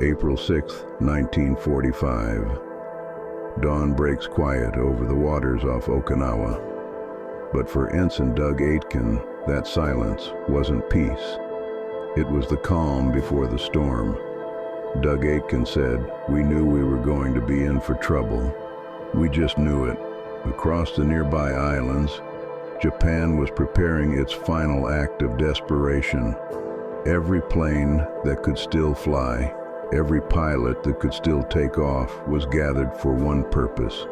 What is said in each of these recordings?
April 6, 1945. Dawn breaks quiet over the waters off Okinawa. But for Ensign Doug Aitken, that silence wasn't peace. It was the calm before the storm. Doug Aitken said, "We knew we were going to be in for trouble. We just knew it." Across the nearby islands, Japan was preparing its final act of desperation. Every plane that could still fly, every pilot that could still take off was gathered for one purpose.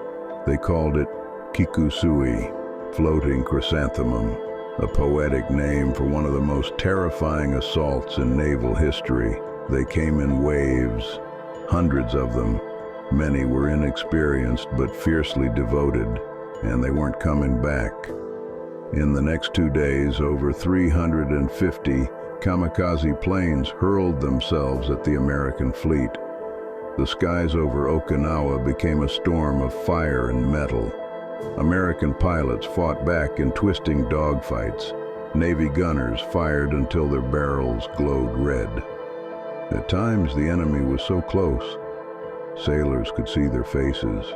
They called it Kikusui, floating chrysanthemum, a poetic name for one of the most terrifying assaults in naval history. They came in waves, hundreds of them. Many were inexperienced but fiercely devoted, and they weren't coming back. In the next 2 days, over 350 kamikaze planes hurled themselves at the American fleet. The skies over Okinawa became a storm of fire and metal. American pilots fought back in twisting dogfights. Navy gunners fired until their barrels glowed red. At times, the enemy was so close, sailors could see their faces.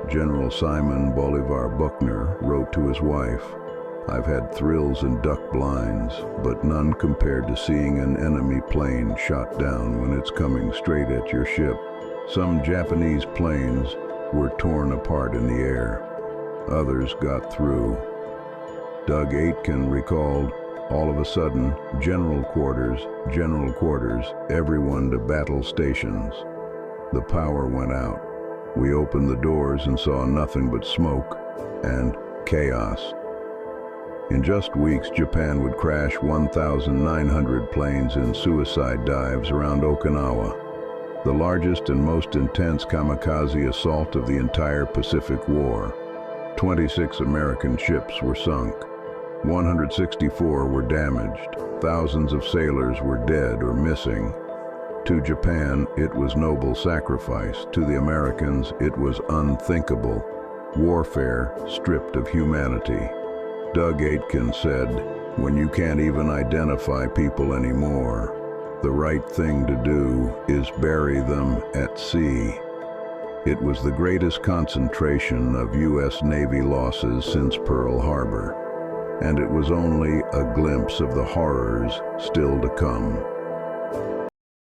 General Simon Bolivar Buckner wrote to his wife, "I've had thrills and duck blinds, but none compared to seeing an enemy plane shot down when it's coming straight at your ship." Some Japanese planes were torn apart in the air. Others got through. Doug Aitken recalled, "All of a sudden, general quarters, everyone to battle stations." The power went out. We opened the doors and saw nothing but smoke and chaos. In just weeks, Japan would crash 1,900 planes in suicide dives around Okinawa, the largest and most intense kamikaze assault of the entire Pacific War. 26 American ships were sunk. 164 were damaged. Thousands of sailors were dead or missing. To Japan, it was noble sacrifice. To the Americans, it was unthinkable. Warfare stripped of humanity. Doug Aitken said, "When you can't even identify people anymore, the right thing to do is bury them at sea." It was the greatest concentration of U.S. Navy losses since Pearl Harbor, and it was only a glimpse of the horrors still to come.